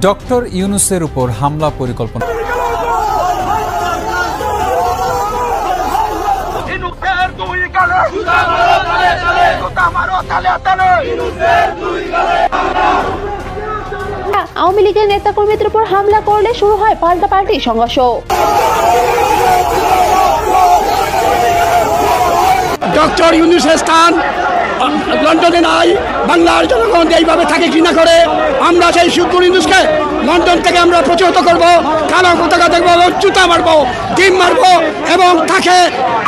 Doctor ইউনূসের উপর হামলা পরিকল্পনা। আওয়ামী লীগের নেতাকর্মীদের উপর হামলা করলে শুরু হয় পাল্টাপাল্টি সংঘর্ষ। ডক্টর ইউনূসের স্থান লন্ডনে নাই, বাংলার জনগণ এইভাবে থাকে ঘৃণা করে। আমরা সেই ডক্টর ইউনূসকে লন্ডন থেকে আমরা প্রতিহত করব, কালো পতাকা দেখবো, জুতা মারবো, ডিম মারবো এবং তাকে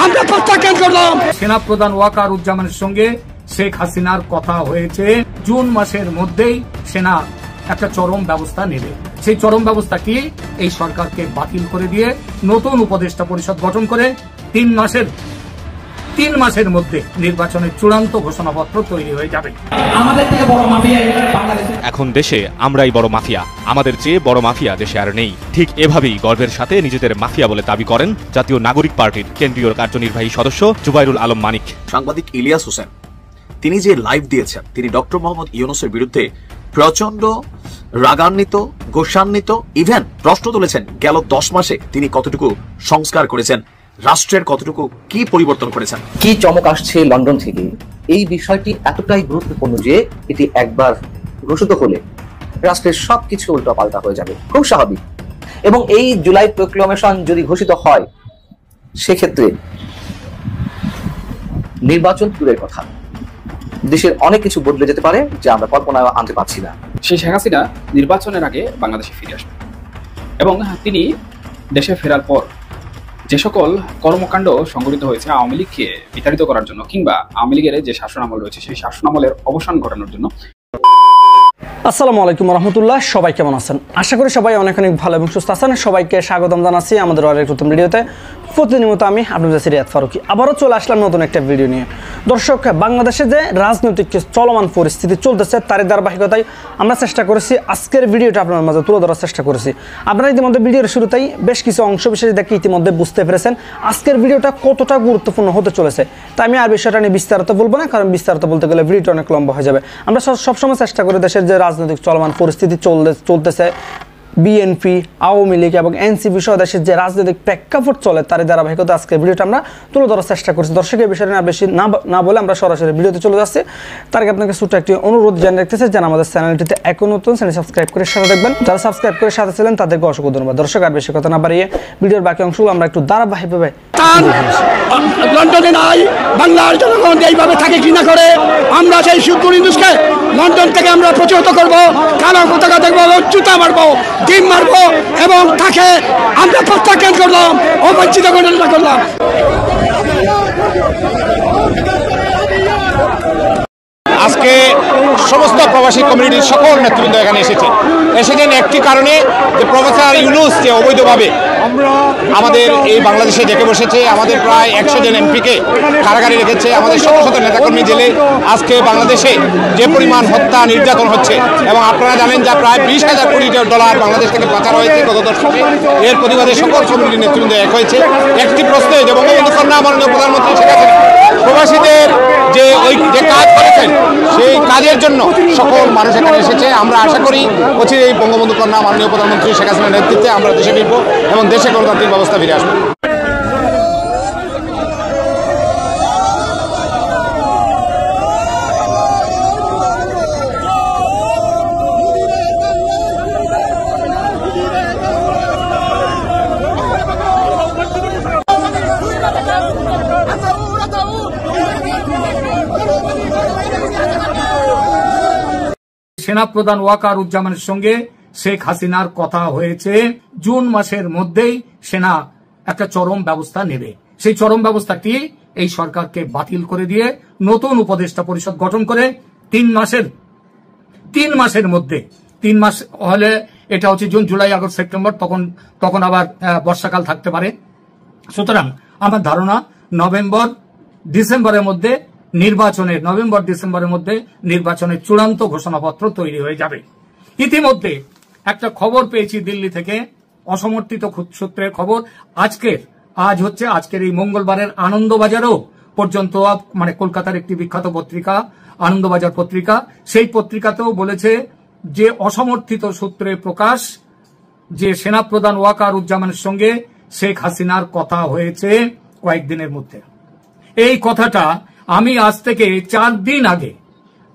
আমরা প্রত্যাখ্যান করলাম। সেনাপ্রধান ওয়াকারুজ্জামানের সঙ্গে শেখ হাসিনার কথা হয়েছে, জুন মাসের মধ্যেই সেনা একটা চরম ব্যবস্থা নেবে। সেই চরম ব্যবস্থা কি? এই সরকারকে বাতিল করে দিয়ে নতুন উপদেষ্টা পরিষদ গঠন করে 3 মাসের মধ্যে নির্বাচনের চূড়ান্ত ঘোষণাপত্র তৈরি হয়ে যাবে। এখন দেশে আমরাই বড় মাফিয়া, আমাদের চেয়ে বড় মাফিয়া দেশে আর নেই। ঠিক এভাবেই গর্বের সাথে নিজেদের মাফিয়া বলে দাবি করেন জাতীয় নাগরিক পার্টির কেন্দ্রীয় কার্যনির্বাহী সদস্য জুবাইরুল আলম মানিক। সাংবাদিক ইলিয়াস হোসেন তিনি যে লাইভ দিয়েছেন, তিনি ডক্টর মোহাম্মদ ইউনূসের বিরুদ্ধে প্রচন্ড রাগান্বিত, গোসান্বিত, ইভেন প্রশ্ন তুলেছেন গেল 10 মাসে তিনি কতটুকু সংস্কার করেছেন, রাষ্ট্রের কতটুকু কি পরিবর্তন করেছেন। কি চমক আসছে লন্ডন থেকে, এই বিষয়টি এতটাই গুরুত্বপূর্ণ যে এটি একবার ঘোষিত হলে রাষ্ট্রের সবকিছু উল্টাপাল্টা হয়ে যাবে, খুব স্বাভাবিক। এবং এই জুলাই প্রক্লেমেশন যদি ঘোষিত হয়, সেক্ষেত্রে নির্বাচন দূরের কথা, দেশের অনেক কিছু বদলে যেতে পারে যা আমরা কল্পনায় আনতে পারছি না। সেই শেখ হাসিনা নির্বাচনের আগে বাংলাদেশে ফিরে আসবেন এবং তিনি দেশে ফেরার পর যে সকল কর্মকাণ্ড সংঘটিত হয়েছে আওয়ামী লীগকে বিতাড়িত করার জন্য কিংবা আওয়ামী লীগের যে শাসনামল রয়েছে সেই শাসনামলের অবসান ঘটানোর জন্য। আসসালামু আলাইকুম রহমতুল্লাহ, সবাই কেমন আছেন? আশা করি সবাই অনেক ভালো এবং সুস্থ আছেন। সবাইকে স্বাগতম জানাচ্ছি আমাদের আরেক নতুন ভিডিওতে। প্রতিনিয়ত আমি আপনাদের রিয়াদ ফারুকি আবারও চলে আসলাম নতুন একটা ভিডিও নিয়ে। দর্শক, বাংলাদেশে যে রাজনৈতিক চলমান পরিস্থিতি চলতেছে তারই ধারাবাহিকতায় আমরা চেষ্টা করেছি আজকের ভিডিওটা আপনার মাঝে তুলে ধরার চেষ্টা করেছি। আপনারা ইতিমধ্যে ভিডিওর শুরুতেই বেশ কিছু অংশ বিশেষ দেখে ইতিমধ্যে বুঝতে পেরেছেন আজকের ভিডিওটা কতটা গুরুত্বপূর্ণ হতে চলেছে। তাই আমি আর বিষয়টা নিয়ে বিস্তারিত বলবো না, কারণ বিস্তারিত বলতে গেলে ভিডিওটা অনেক লম্বা হয়ে যাবে। আমরা সবসময় চেষ্টা করি দেশের যে রাজনৈতিক চলমান পরিস্থিতি চলতেছে, বিএনপি, আওয়ামী লীগ এবং এনসিপি সহ দেশের যে রাজনৈতিক প্রেক্ষাপট চলে তার ধারাবাহিকতা আজকে ভিডিওটা আমরা তুলে ধরার চেষ্টা করছি। দর্শকের বিষয়টা না বেশি না বলে আমরা সরাসরি ভিডিওতে চলে যাচ্ছি। তার আগে আপনাকে ছোট্ট একটি অনুরোধ জানিয়ে রাখতেছে, যেন আমাদের চ্যানেলটিতে এখন নতুন চ্যানেল সাবস্ক্রাইব করে সাথে দেখবেন। যারা সাবস্ক্রাইব করে সাথে ছিলেন তাদেরকে অসংখ্য ধন্যবাদ। দর্শক, আর বেশি কথা না বাড়িয়ে ভিডিওর বাকি অংশগুলো আমরা একটু ধারাবাহিকভাবে। লন্ডনে নাই, বাংলার জনগণ এইভাবে থাকে ঘৃণা করে। আমরা সেই ডক্টর ইউনূসকে লন্ডন থেকে আমরা প্রতিহত করব, কালো পতাকা দেখবো, জুতা মারবো, ডিম মারবো এবং তাকে আমরা প্রত্যাখ্যান করলাম, অবঞ্চিত ঘটনা করলাম। আজকে সমস্ত প্রবাসী কমিউনিটির সকল নেতৃবৃন্দ এখানে এসেছেন একটি কারণে, যে প্রফেসর ইউনূস যে অবৈধভাবে আমাদের এই বাংলাদেশে ডেকে বসেছে, আমাদের প্রায় 100 জন এমপিকে কারাগারে রেখেছে, আমাদের শত শত নেতাকর্মী জেলে। আজকে বাংলাদেশে যে পরিমাণ হত্যা নির্যাতন হচ্ছে এবং আপনারা জানেন যা প্রায় 20,000 কোটি ডলার বাংলাদেশ থেকে পাচার হয়েছে গত দশকে, এর প্রতিবাদে সকল কমিউনিটির নেতৃবৃন্দ এক হয়েছে একটি প্রশ্নে, যে বঙ্গবন্ধু কন্যা মাননীয় প্রধানমন্ত্রী শেখ হাসিনা প্রবাসীদের যে কাজ করেছেন সেই কাজের জন্য সকল মানুষ এখানে এসেছে। আমরা আশা করি অচিরে এই বঙ্গবন্ধু কন্যা মাননীয় প্রধানমন্ত্রী শেখ হাসিনার নেতৃত্বে আমরা দেশে ফিরব এবং দেশে গণতান্ত্রিক ব্যবস্থা ফিরে আসবে। সেনাপ্রধান ওয়াকারুজ্জামানের সঙ্গে শেখ হাসিনার কথা হয়েছে, জুন মাসের মধ্যেই সেনা একটা চরম ব্যবস্থা নেবে। সেই চরম ব্যবস্থা কি? এই সরকারকে বাতিল করে দিয়ে নতুন উপদেষ্টা পরিষদ গঠন করে 3 মাসের মধ্যে, 3 মাস হলে এটা হচ্ছে জুন, জুলাই, আগস্ট, সেপ্টেম্বর, তখন আবার বর্ষাকাল থাকতে পারে। সুতরাং আমার ধারণা নভেম্বর ডিসেম্বরের মধ্যে নির্বাচনের চূড়ান্ত ঘোষণাপত্র তৈরি হয়ে যাবে। ইতিমধ্যে একটা খবর পেয়েছি দিল্লি থেকে, অসমর্থিত সূত্রের খবর। আজকের এই মঙ্গলবারের আনন্দবাজারও পর্যন্ত, মানে কলকাতার একটি বিখ্যাত পত্রিকা আনন্দবাজার পত্রিকা, সেই পত্রিকাতেও বলেছে যে অসমর্থিত সূত্রে প্রকাশ যে সেনাপ্রধান ওয়াকারুজ্জামানের সঙ্গে শেখ হাসিনার কথা হয়েছে কয়েকদিনের মধ্যে। এই কথাটা আমি আজ থেকে 4 দিন আগে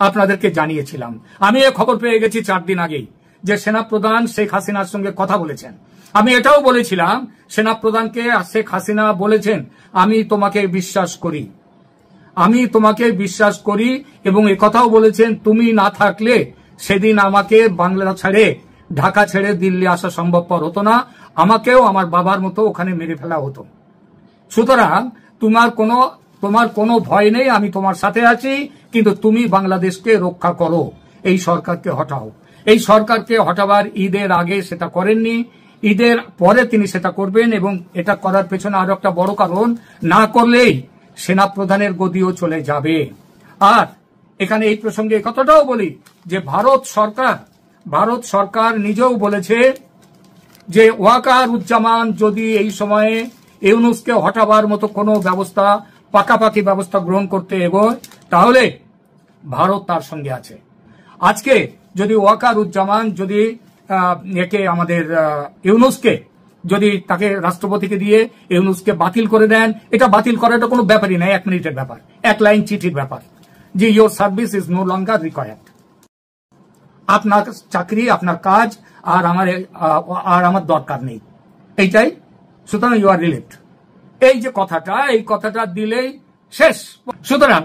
আপনাদেরকে জানিয়েছিলাম। আমি এই খবর পেয়ে গেছি 4 দিন আগেই যে সেনাপ্রধান শেখ হাসিনার সঙ্গে কথা বলেছেন। আমি এটাও বলেছিলাম সেনাপ্রধানকে শেখ হাসিনা বলেছেন আমি তোমাকে বিশ্বাস করি, আমি তোমাকে বিশ্বাস করি, এবং একথাও বলেছেন তুমি না থাকলে সেদিন আমাকে বাংলা ছেড়ে ঢাকা ছেড়ে দিল্লি আসা সম্ভবপর হতো না, আমাকেও আমার বাবার মতো ওখানে মেরে ফেলা হতো। সুতরাং তোমার কোনো ভয় নেই, আমি তোমার সাথে আছি, কিন্তু তুমি বাংলাদেশকে রক্ষা করো, এই সরকারকে হটাও। এই সরকারকে হটাবার ঈদের আগে সেটা করেননি, ঈদের পরে তিনি সেটা করবেন, এবং এটা করার পেছনে আরো একটা বড় কারণ, না করলেই সেনাপ্রধানের গদিও চলে যাবে। আর এখানে এই প্রসঙ্গে কথাটাও বলি যে ভারত সরকার নিজেও বলেছে যে ওয়াকারুজ্জামান যদি এই সময়ে ইউনূসকে হটাবার মতো কোনো ব্যবস্থা, পাকাপাকি ব্যবস্থা গ্রহণ করতে এগোয় তাহলে ভারত তার সঙ্গে আছে। আজকে যদি ওয়াকারুজ্জামান যদি একে আমাদের ইউনূসকে যদি তাকে রাষ্ট্রপতিকে দিয়ে ইউনূসকে বাতিল করে দেন, এটা বাতিল করাটা কোনো ব্যাপারই নাই, 1 মিনিটের ব্যাপার, 1 লাইন চিঠির ব্যাপার, যে your service is no longer required, আপনার চাকরি আপনার কাজ আর আমার দরকার নেই, এইটাই, সুতরাং ইউ আর রিলিভড। এই যে কথাটা দিলেই শেষ। সুতরাং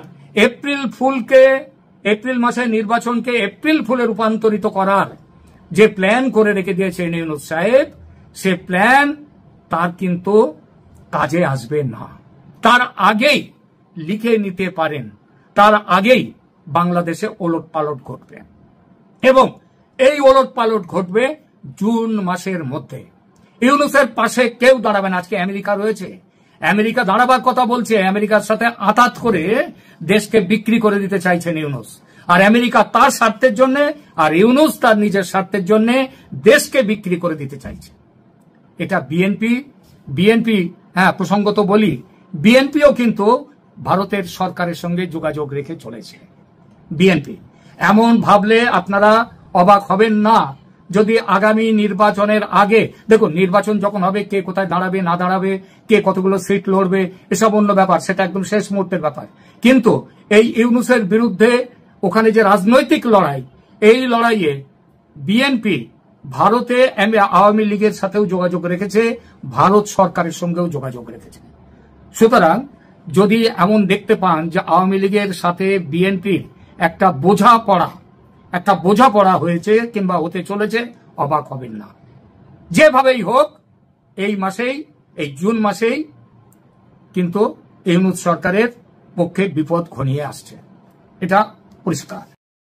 এপ্রিল মাসে নির্বাচনকে এপ্রিল ফুলে রূপান্তরিত করার যে প্ল্যান করে রেখে দিয়েছেন ইউনূস সাহেব, সে প্ল্যান তার কিন্তু কাজে আসবে না। তার আগেই লিখে নিতে পারেন, তার আগেই বাংলাদেশে ওলটপালট ঘটবে, এবং এই ওলটপালট ঘটবে জুন মাসের মধ্যে। ইউনূসের পাশে কেউ দাঁড়াবে না। আজকে আমেরিকা রয়েছে, আমেরিকা দাঁড়াবার কথা বলছে, আমেরিকার সাথে আতাত করে দেশকে বিক্রি করে দিতে চাইছেন ইউনূস, আর আমেরিকা তার স্বার্থের জন্য আর ইউনূস তার নিজের স্বার্থের জন্য দেশকে বিক্রি করে দিতে চাইছে। এটা বিএনপি হ্যাঁ প্রসঙ্গত বলি, বিএনপিও কিন্তু ভারতের সরকারের সঙ্গে যোগাযোগ রেখে চলেছে। বিএনপি এমন ভাবলে আপনারা অবাক হবেন না যদি আগামী নির্বাচনের আগে, দেখুন নির্বাচন যখন হবে কে কোথায় দাঁড়াবে না দাঁড়াবে, কে কতগুলো সিট লড়বে এসব অন্য ব্যাপার, সেটা একদম শেষ মুহূর্তের ব্যাপার, কিন্তু এই ইউনূসের বিরুদ্ধে ওখানে যে রাজনৈতিক লড়াই, এই লড়াইয়ে বিএনপি ভারতে আওয়ামী লীগের সাথেও যোগাযোগ রেখেছে, ভারত সরকারের সঙ্গেও যোগাযোগ রেখেছে। সুতরাং যদি এমন দেখতে পান যে আওয়ামী লীগের সাথে বিএনপির একটা বোঝাপড়া হয়েছে কিংবা হতে চলেছে, অবাক হবেন না। যেভাবেই হোক এই জুন মাসেই কিন্তু ইউনূস সরকারের পক্ষে বিপদ ঘনিয়ে আসছে, এটা পরিষ্কার।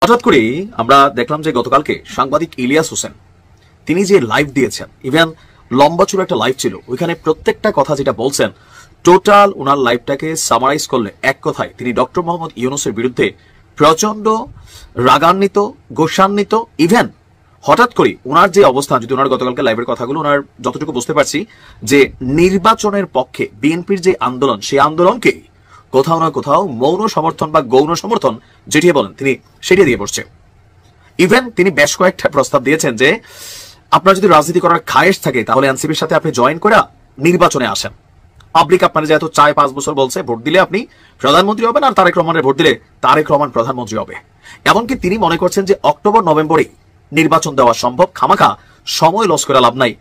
হঠাৎ করে আমরা দেখলাম যে গতকালকে সাংবাদিক ইলিয়াস হোসেন তিনি যে লাইভ দিয়েছেন, ইভেন লম্বা চূড়া একটা লাইভ ছিল, ওইখানে প্রত্যেকটা কথা যেটা বলছেন টোটাল ওনার লাইভটাকে সামারাইজ করলে এক কথায় তিনি ডক্টর মোহাম্মদ ইউনূসের বিরুদ্ধে প্রচন্ড রাগান্বিত, গোসান্বিত। ইভেন হঠাৎ করে ওনার যে অবস্থান, যদি ওনার গতকালকে লাইভের কথাগুলো ওনার যতটুকু বুঝতে পারছি যে নির্বাচনের পক্ষে বিএনপির যে আন্দোলন, সেই আন্দোলনকে কোথাও না কোথাও মৌন সমর্থন বা গৌণ সমর্থন যেটি বলেন তিনি সেটি দিয়ে বসছে। ইভেন তিনি বেশ কয়েকটা প্রস্তাব দিয়েছেন যে আপনার যদি রাজনীতি করার খায়েশ থাকে তাহলে এনসিপির সাথে আপনি জয়েন করে নির্বাচনে আসেন, পাবলিক আপনার যেহেতু 4-5 বছর বলছে ভোট দিলে আপনি প্রধানমন্ত্রী হবেন, আর তারেক রহমানের ভোট দিলে তারেক রহমান প্রধানমন্ত্রী হবে। এমনকি তিনি মনে করছেন যে অক্টোবর নভেম্বরে নির্বাচন দেওয়া সম্ভব, খামাখা সময় লস করে লাভ নাই।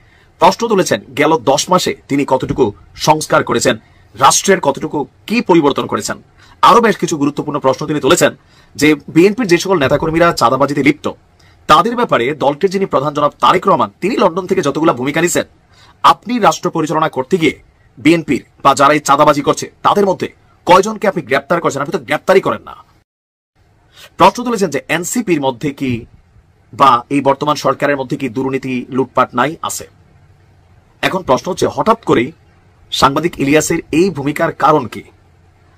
প্রশ্ন তুলেছেন গেল 10 মাসে তিনি কতটুকু সংস্কার করেছেন, রাষ্ট্রের কতটুকু কি পরিবর্তন করেছেন। আরো বেশ কিছু গুরুত্বপূর্ণ প্রশ্ন তিনি তুলেছেন যে বিএনপির যে সকল নেতাকর্মীরা চাঁদাবাজিতে লিপ্ত তাদের ব্যাপারে দলটির যিনি প্রধান জনাব তারেক রহমান তিনি লন্ডন থেকে যতগুলো ভূমিকা নিছেন, আপনি রাষ্ট্র পরিচালনা করতে গিয়ে বিএনপির বা যারা এই চাঁদাবাজি করছে তাদের মধ্যে কয়জনকে আপনি গ্রেপ্তার করছেন? আপনি তো গ্রেপ্তারই করেন না। প্রশ্ন তুলেছেন যে এনসিপির মধ্যে কি বা এই বর্তমান সরকারের মধ্যে কি দুর্নীতি লুটপাট নাই? আছে। এখন প্রশ্ন হচ্ছে হঠাৎ করেই সাংবাদিক ইলিয়াসের এই ভূমিকার কারণ কি?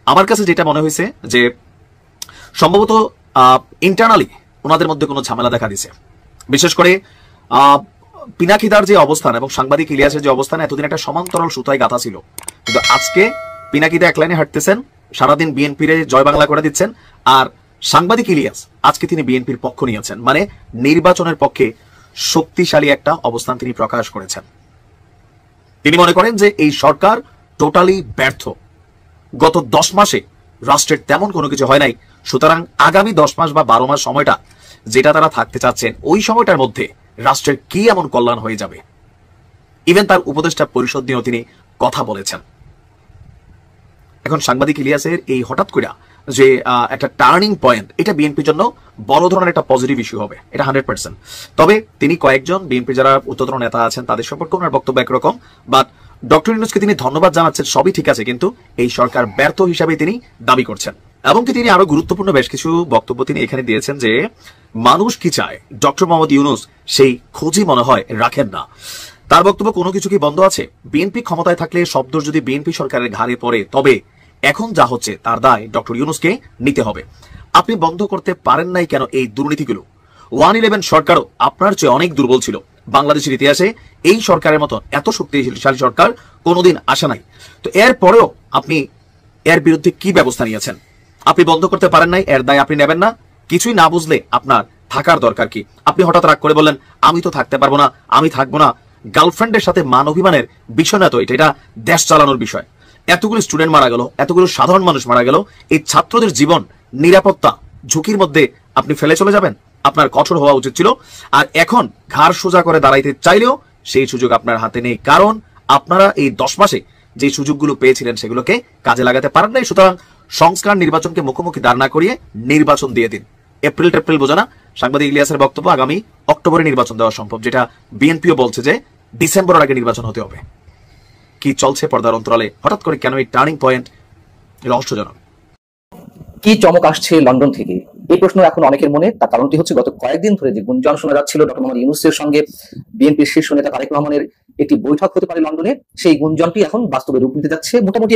আমার কাছে যেটা মনে হয়েছে যে সম্ভবত ইন্টারনালি ওনাদের মধ্যে কোনো ঝামেলা দেখা দিছে। বিশেষ করে পিনাকিদার যে অবস্থান এবং সাংবাদিক ইলিয়াসের যে অবস্থান এতদিন একটা সমান্তরাল সুতায় গাঁথা ছিল, কিন্তু আজকে পিনাকিদা এক লাইনে হাঁটতেছেন, সারাদিন বিএনপির জয় বাংলা করে দিচ্ছেন, আর সাংবাদিক ইলিয়াস আজকে তিনি বিএনপির পক্ষ নিয়েছেন, মানে নির্বাচনের পক্ষে শক্তিশালী একটা অবস্থান তিনি প্রকাশ করেছেন। তিনি মনে করেন যে এই সরকার টোটালি ব্যর্থ, গত 10 মাসে রাষ্ট্রের তেমন কোনো কিছু হয় নাই, সুতরাং আগামী 10 মাস বা 12 মাস সময়টা যেটা তারা থাকতে চাচ্ছেন ওই সময়টার মধ্যে রাষ্ট্রের কি এমন কল্যাণ হয়ে যাবে। ইভেন তার উপদেষ্টা পরিষদ নিয়েও তিনি কথা বলেছেন। এখন সাংবাদিক ইলিয়াসের এই হঠাৎ করে যে একটা টার্নিং পয়েন্ট, এটা বিএনপির জন্য বড় ধরনের একটা পজিটিভ ইস্যু হবে, এটা 100%। তবে তিনি কয়েকজন বিএনপি যারা উচ্চতর নেতা আছেন তাদের সম্পর্কে ওনার বক্তব্য একরকম, বাট ডক্টর ইউনূসকে তিনি ধন্যবাদ জানাচ্ছেন, সবই ঠিক আছে, কিন্তু এই সরকার ব্যর্থ হিসাবে তিনি দাবি করছেন। এমনকি তিনি আরো গুরুত্বপূর্ণ বেশ কিছু বক্তব্য তিনি এখানে দিয়েছেন যে মানুষ কি চায় ডক্টর মোহাম্মদ ইউনূস সেই খোঁজই মনে হয় রাখেন না। তার বক্তব্য কোনো কিছু কি বন্ধ আছে? বিএনপি ক্ষমতায় থাকলে শব্দ যদি বিএনপি সরকারের ঘাড়ে পড়ে তবে এখন যা হচ্ছে তার দায় ডক্টর ইউনূসকে নিতে হবে। আপনি বন্ধ করতে পারেন নাই কেন এই দুর্নীতিগুলো? 111 সরকারও আপনার চেয়ে অনেক দুর্বল ছিল। বাংলাদেশের ইতিহাসে এই সরকারের মতো এত শক্তিশালী সরকার কোনোদিন আসে নাই। তো এরপরেও আপনি এর বিরুদ্ধে কি ব্যবস্থা নিয়েছেন? আপনি বন্ধ করতে পারেন নাই, এর দায় আপনি নেবেন না? কিছুই না বুঝলে আপনার থাকার দরকার কি? আপনি হঠাৎ রাগ করে বললেন আমি তো থাকতে পারবো না, আমি থাকবো না। গার্লফ্রেন্ডের সাথে মান অভিমানের বিষয় না তো, এটা দেশ চালানোর বিষয়। এতগুলো স্টুডেন্ট মারা গেল, এতগুলো সাধারণ মানুষ মারা গেল, এই ছাত্রদের জীবন নিরাপত্তা ঝুঁকির মধ্যে আপনি ফেলে চলে যাবেন? আপনার কঠোর হওয়া উচিত ছিল। আর এখন ঘাড় সোজা করে দাঁড়াইতে চাইলেও সেই সুযোগ আপনার হাতে নেই, কারণ আপনারা এই 10 মাসে যে সুযোগগুলো পেয়েছিলেন সেগুলোকে কাজে লাগাতে পারেন নাই। সুতরাং সংস্কার নির্বাচনকে মুখোমুখি দাঁড় না করিয়ে নির্বাচন দিয়ে দিন। এপ্রিল বোঝা না? সাংবাদিক ইলিয়াসের বক্তব্য আগামী অক্টোবরে নির্বাচন দেওয়া সম্ভব, যেটা বিএনপিও বলছে যে ডিসেম্বরের আগে নির্বাচন হতে হবে। কি চলছে পর্দার অন্তরালে? হঠাৎ করে কেন এই টার্নিং পয়েন্ট? রহস্যজনক। কি চমক আসছে লন্ডন থেকে, এই প্রশ্ন এখন অনেকের মনে। তার কারণটি হচ্ছে গত কয়েকদিন ধরে যে গুঞ্জন শোনা যাচ্ছিল ডক্টর মোহাম্মদ ইউনূসের সঙ্গে বিএনপির শীর্ষ নেতা তারেক রহমানের একটি বৈঠক হতে পারে লন্ডনে, সেই গুঞ্জনটি এখন বাস্তবে রূপ নিতে যাচ্ছে। মোটামুটি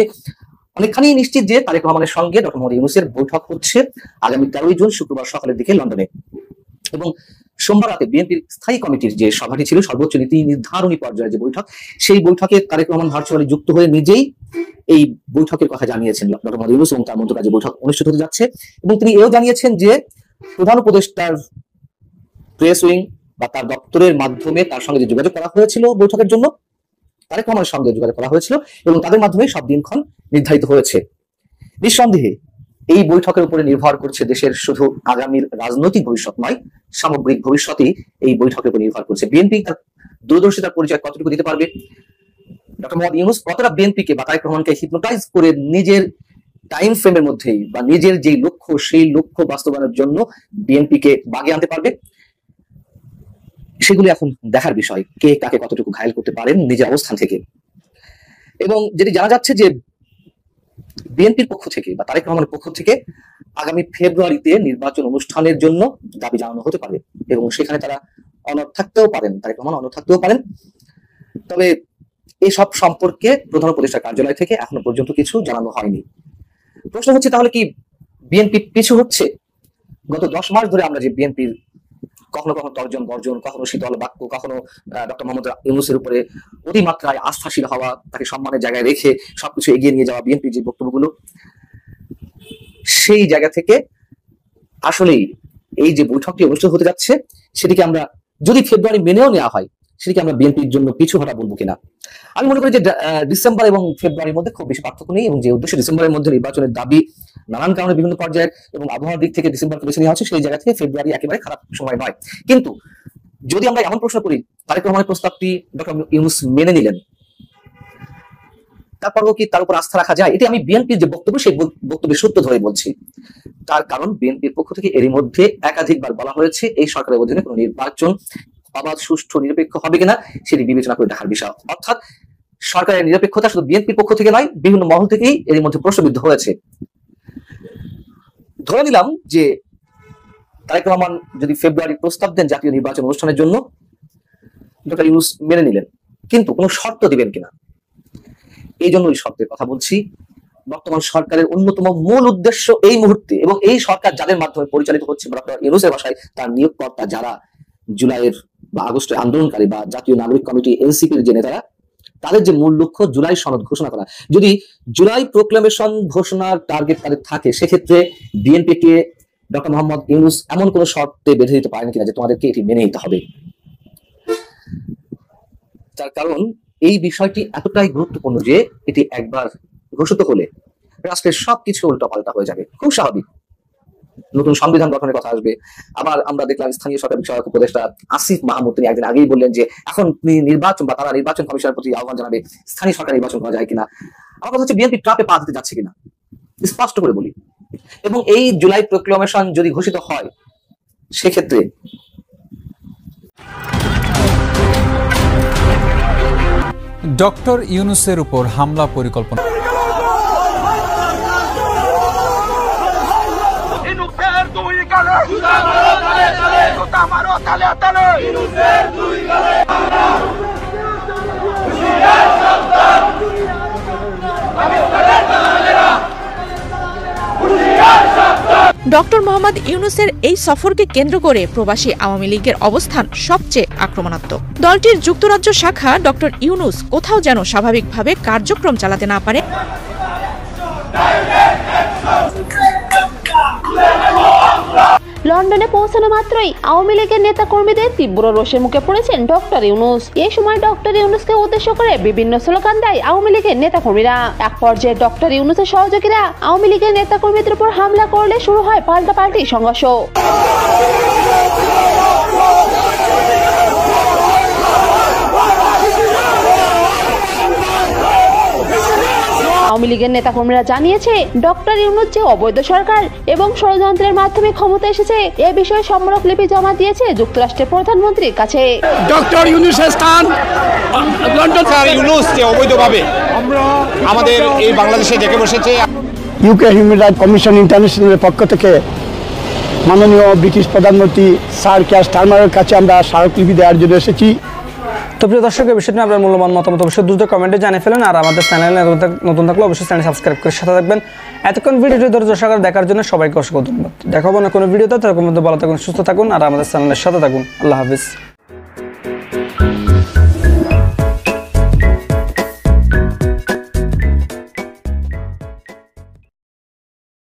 অনেকখানি নিশ্চিত যে তারেক রহমানের সঙ্গে ডক্টর মোহাম্মদ ইউনূসের বৈঠক হচ্ছে আগামী 13 জুন শুক্রবার সকালের দিকে লন্ডনে। এবং সোমবার রাতে বিএনপির স্থায়ী কমিটির যে সভাটি ছিল, সর্বোচ্চ নীতি নির্ধারণী পর্যায়ের যে বৈঠক, সেই বৈঠকে তারেক রহমান ভার্চুয়ালি যুক্ত হয়ে নিজেই এই বৈঠকের কথা জানিয়েছেন ডক্টর মোহাম্মদ ইউনূস এবং তার মন্ত্রণালয়ে বৈঠক অনুষ্ঠিত হতে যাচ্ছে। এবং তিনি এও জানিয়েছেন যে প্রধান উপদেষ্টার প্রেস উইং বা তার দপ্তরের মাধ্যমে তার সঙ্গে যে যোগাযোগ করা হয়েছিল বৈঠকের জন্য, তারেক রহমানের সঙ্গে যোগাযোগ করা হয়েছিল এবং তাদের মাধ্যমে সব দিনক্ষণ নির্ধারিত হয়েছে। নিঃসন্দেহে এই বৈঠকের উপরে নির্ভর করছে দেশের শুধু আগামীর রাজনৈতিক ভবিষ্যৎ নয়, সামগ্রিক ভবিষ্যৎই এই বৈঠকের উপর নির্ভর করছে। বিএনপি তার দূরদর্শিতার পরিচয় কতটুকু দিতে পারবে, ডক্টর মোহাম্মদ ইউনূস কতটা বিএনপিকে বা তারেক রহমানকে হিপনোটাইজ করে নিজের টাইম ফ্রেমের মধ্যেই বা নিজের যে লক্ষ্য সেই লক্ষ্য বাস্তবায়নের জন্য বিএনপিকে বাগে আনতে পারবে, সেগুলি এখন দেখার বিষয়। কে কাকে কতটুকু ঘায়েল করতে পারেন নিজের অবস্থান থেকে। এবং যেটি জানা যাচ্ছে যে বিএনপির পক্ষ থেকে বা তারেক রহমানের পক্ষ থেকে আগামী ফেব্রুয়ারিতে নির্বাচন অনুষ্ঠানের জন্য দাবি জানানো হতে পারে এবং সেখানে তারা অনড় থাকতেও পারেন, তারেক রহমান অনড় থাকতেও পারেন। তবে এসব সম্পর্কে প্রধান উপদেষ্টার কার্যালয় থেকে এখনো পর্যন্ত কিছু জানানো হয়নি। প্রশ্ন হচ্ছে তাহলে কি বিএনপি পিছু হচ্ছে? গত 10 মাস ধরে আমরা যে বিএনপির কখনো কখনো তর্জন বর্জন, কখনো শীতল বাক্য, কখনো ডক্টর মোহাম্মদ ইউনূসের উপরে অতিমাত্রায় আস্থাশীল হওয়া, তাকে সম্মানের জায়গায় রেখে সবকিছু এগিয়ে নিয়ে যাওয়া বিএনপির যে বক্তব্যগুলো, সেই জায়গা থেকে আসলেই এই যে বৈঠকটি অনুষ্ঠিত হতে যাচ্ছে সেটিকে আমরা যদি ফেব্রুয়ারি মেনেও নেওয়া হয়, সেটিকে আমরা বিএনপির জন্য পিছু হটা বলবো কিনা। আমি মনে করি যে ডিসেম্বর এবং ফেব্রুয়ারির মধ্যে খুব বেশি পার্থক্য নেই এবং যে উদ্দেশ্যে ডিসেম্বরের মধ্যে নির্বাচনের দাবি নানান কারণে বিভিন্ন পর্যায়ের এবং আবহাওয়ার দিক থেকে ডিসেম্বরকে বেছে নেওয়া হচ্ছে, সেই জায়গা থেকে ফেব্রুয়ারি একেবারে খারাপ সময় নয়। কিন্তু যদি আমরা এমন প্রশ্ন করি, তারেক রহমানের প্রস্তাবটি ডক্টর ইউনূস মেনে নিলেন, তারপরও কি তার উপর আস্থা রাখা যায়? এটি আমি বিএনপির যে বক্তব্য সেই বক্তব্যের সূত্র ধরে বলছি। তার কারণ বিএনপির পক্ষ থেকে এরই মধ্যে একাধিকবার বলা হয়েছে এই সরকারের অধীনে কোনো নির্বাচন অবাধ, সুষ্ঠু, নিরপেক্ষ হবে কিনা সেটি বিবেচনা করে দেখার বিষয়। অর্থাৎ সরকারের নিরপেক্ষতা শুধু বিএনপির পক্ষ থেকে নয়, বিভিন্ন মহল থেকেই এর মধ্যে প্রশ্নবিদ্ধ হয়েছে। ধরে নিলাম যে তারেক রহমান যদি ফেব্রুয়ারি প্রস্তাব দেন জাতীয় নির্বাচন অনুষ্ঠানের জন্য, ডক্টর ইউনূস মেনে নিলেন, কিন্তু কোনো শর্ত দিবেন কিনা, এই জন্য এই শর্তের কথা বলছি। বর্তমান সরকারের অন্যতম মূল উদ্দেশ্য এই মুহূর্তে এবং এই সরকার যাদের মাধ্যমে পরিচালিত হচ্ছে, ডক্টর ইউনূসের ভাষায় তার নিয়োগকর্তা যারা জুলাইয়ের বা আগস্টের আন্দোলনকারী বা জাতীয় নাগরিক কমিটি এনসিপির যে নেতারা, তাদের যে মূল লক্ষ্য জুলাই সনদ ঘোষণা করা। যদি জুলাই প্রোক্লেমেশন ঘোষণার টার্গেট তাদের থাকে, সেক্ষেত্রে বিএনপিকে ডক্টর মোহাম্মদ ইউনূস এমন কোনো শর্তে বেঁধে দিতে পারেন কিনা যে তোমাদেরকে এটি মেনে নিতে হবে। তার কারণ এই বিষয়টি এতটাই গুরুত্বপূর্ণ যে এটি একবার ঘোষিত হলে রাষ্ট্রের সবকিছু উল্টাপাল্টা হয়ে যাবে। খুব স্বাভাবিক, নতুন সংবিধান গঠনের কথা আসবে। আবার আমরা দেখলাম স্থানীয় সরকার বিষয়ক উপদেষ্টা আসিফ মাহমুদ তিনি একদিন আগেই বললেন যে এখন নির্বাচন বা তারা নির্বাচন কমিশনের প্রতি আহ্বান জানাবে স্থানীয় সরকার নির্বাচন করা যায় কিনা। আমার কথা হচ্ছে বিএনপি ট্রাপে পা দিতে যাচ্ছে কিনা, স্পষ্ট করে বলি। এবং এই জুলাই প্রক্লেমেশন যদি ঘোষিত হয় সেক্ষেত্রে ডক্টর ইউনূসের উপর হামলা পরিকল্পনা। ডক্টর মোহাম্মদ ইউনূসের এই সফরকে কেন্দ্র করে প্রবাসী আওয়ামী লীগের অবস্থান সবচেয়ে আক্রমণাত্মক। দলটির যুক্তরাজ্য শাখা ডক্টর ইউনূস কোথাও যেন স্বাভাবিকভাবে কার্যক্রম চালাতে না পারে লন্ডনে পৌঁছানো মাত্রই আওয়ামী লীগের নেতা কর্মীদের তীব্র রোষের মুখে পড়েছেন ডক্টর ইউনূস। এই সময় ডক্টর ইউনূসকে উদ্দেশ্য করে বিভিন্ন স্লোগান দেয় আওয়ামী লীগের নেতা কর্মীরা। এক পর্যায়ে ডক্টর ইউনূসের সহযোগীরা আওয়ামী লীগের নেতা কর্মীদের উপর হামলা করলে শুরু হয় পাল্টাপাল্টি সংঘর্ষ। আওয়ামী লীগের নেতাকর্মীরা জানিয়েছে ডক্টর ইউনূস যে অবৈধ সরকার এবং ষড়যন্ত্রের মাধ্যমে ক্ষমতা এসেছে এ বিষয়ে সম্মরকলিপি জমা দিয়েছে যুক্তরাষ্ট্রের প্রধানমন্ত্রীর কাছে। ডক্টর ইউনূসের স্থান লন্ডন। ইউনূস যে অবৈধভাবে আমাদের এই বাংলাদেশে ডেকে বসেছে, ইউকে হিউম্যান রাইটস কমিশন ইন্টারন্যাশনালের পক্ষ থেকে মাননীয় ব্রিটিশ প্রধানমন্ত্রী স্যার কিয়ার স্টারমারের কাছে আমরা স্মারকলিপি দেওয়ার জন্য এসেছি। তো প্রিয় দর্শক, এই বিষয়টি আপনার মূল্যবান মতামত অবশ্যই দ্রুত কমেন্টে জানিয়ে ফেলেন। আর আমাদের চ্যানেলে নতুন থাকলে অবশ্যই চ্যানেল সাবস্ক্রাইব করে সাথে থাকবেন। এতক্ষণ ভিডিওটি ধৈর্য সহকারে দেখার জন্য সবাইকে অসংখ্য ধন্যবাদ। দেখাবো না কোনো ভিডিওতে, তখন মধ্যে ভালো থাকুন, সুস্থ থাকুন আর আমাদের চ্যানেলের সাথে থাকুন। আল্লাহ হাফিজ।